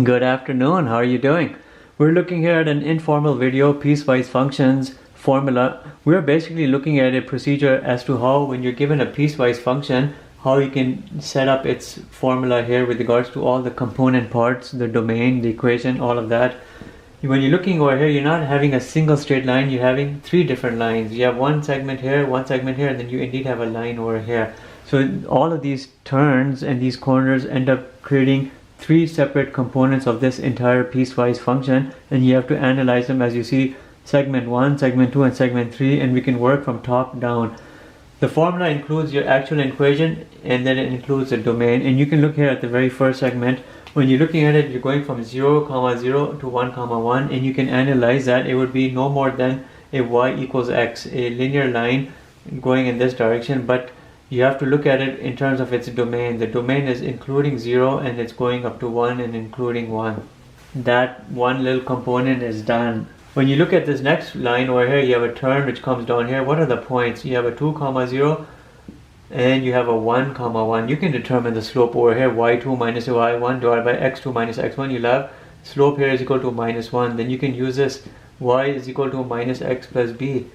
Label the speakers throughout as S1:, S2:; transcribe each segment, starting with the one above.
S1: Good afternoon, how are you doing? We're looking here at an informal video, piecewise functions formula. We're basically looking at a procedure as to how, when you're given a piecewise function, how you can set up its formula here with regards to all the component parts, the domain, the equation, all of that. When you're looking over here, you're not having a single straight line, you're having three different lines. You have one segment here, and then you indeed have a line over here. So all of these turns and these corners end up creating three separate components of this entire piecewise function, and you have to analyze them as you see segment 1, segment 2, and segment 3, and we can work from top down. The formula includes your actual equation, and then it includes the domain. And you can look here at the very first segment. When you're looking at it, you're going from 0, 0 to 1, 1, and you can analyze that. It would be no more than a y equals x, a linear line going in this direction, but you have to look at it in terms of its domain. The domain is including 0 and it's going up to 1 and including 1. That one little component is done. When you look at this next line over here, you have a turn which comes down here. What are the points? You have a 2, 0 and you have a 1, 1. You can determine the slope over here, y2 minus y1 divided by x2 minus x1. You'll have slope here is equal to minus 1. Then you can use this, y is equal to minus x plus b.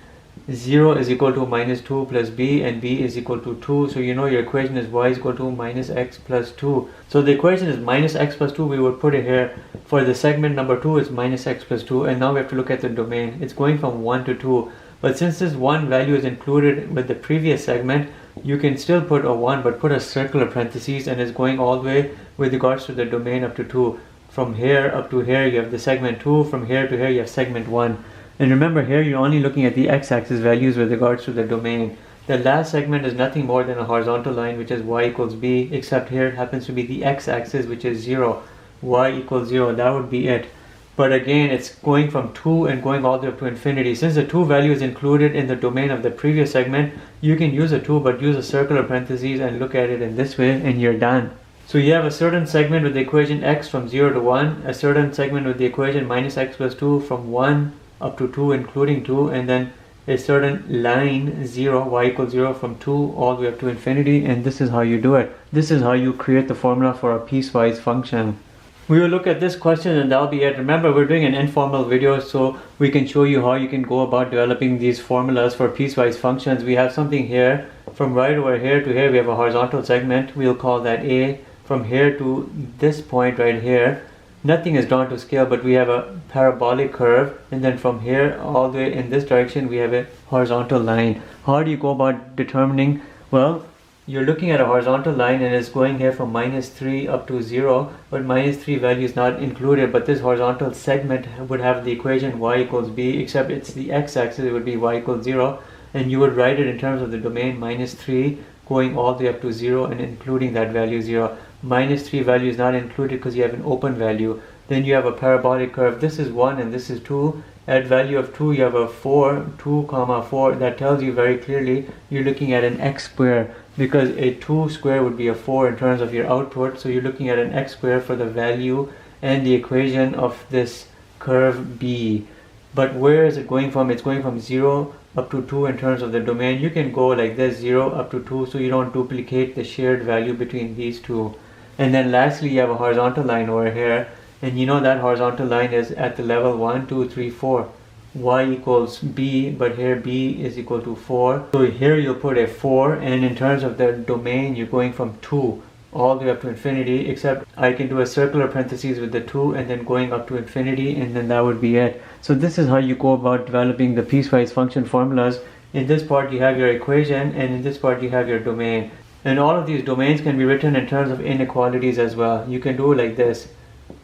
S1: 0 is equal to minus 2 plus b, and b is equal to 2. So you know your equation is y is equal to minus x plus 2. So the equation is minus x plus 2. We would put it here. For the segment number 2 is minus x plus 2. And now we have to look at the domain. It's going from 1 to 2. But since this 1 value is included with the previous segment, you can still put a 1, but put a circular parentheses, and it's going all the way with regards to the domain up to 2. From here up to here you have the segment 2. From here to here you have segment 1. And remember, here you're only looking at the x-axis values with regards to the domain. The last segment is nothing more than a horizontal line, which is y equals b, except here it happens to be the x-axis, which is 0. Y equals 0, that would be it. But again, it's going from 2 and going all the way up to infinity. Since the 2 value is included in the domain of the previous segment, you can use a 2, but use a circular parentheses and look at it in this way, and you're done. So you have a certain segment with the equation x from 0 to 1, a certain segment with the equation minus x plus 2 from 1 up to 2 including 2, and then a certain line 0, y equals 0 from 2 all the way up to infinity. And this is how you do it. This is how you create the formula for a piecewise function. We will look at this question and that'll be it. Remember, we're doing an informal video so we can show you how you can go about developing these formulas for piecewise functions. We have something here from right over here to here. We have a horizontal segment. We'll call that a. From here to this point right here, nothing is drawn to scale, but we have a parabolic curve, and then from here all the way in this direction we have a horizontal line. How do you go about determining? Well, you're looking at a horizontal line and it's going here from minus 3 up to 0, but minus 3 value is not included, but this horizontal segment would have the equation y equals b, except it's the x-axis, it would be y equals 0, and you would write it in terms of the domain minus 3 going all the way up to 0 and including that value 0. Minus 3 value is not included because you have an open value. Then you have a parabolic curve. This is 1 and this is 2. At value of 2 you have a 4, 2 comma 4. That tells you very clearly you're looking at an x square, because a 2 square would be a 4 in terms of your output. So you're looking at an x square for the value and the equation of this curve b. But where is it going from? It's going from 0 up to 2 in terms of the domain. You can go like this, 0 up to 2, so you don't duplicate the shared value between these two. And then lastly you have a horizontal line over here, and you know that horizontal line is at the level 1, 2, 3, 4. Y equals b, but here b is equal to 4. So here you'll put a 4, and in terms of the domain you're going from 2 all the way up to infinity, except I can do a circular parentheses with the 2 and then going up to infinity, and then that would be it. So this is how you go about developing the piecewise function formulas. In this part you have your equation, and in this part you have your domain. And all of these domains can be written in terms of inequalities as well. You can do like this.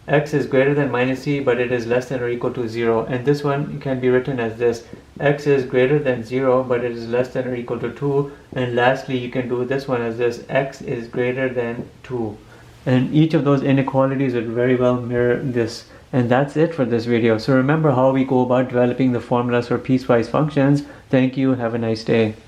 S1: X is greater than minus c, but it is less than or equal to 0. And this one can be written as this. X is greater than 0, but it is less than or equal to 2. And lastly, you can do this one as this. X is greater than 2. And each of those inequalities would very well mirror this. And that's it for this video. So remember how we go about developing the formulas for piecewise functions. Thank you. Have a nice day.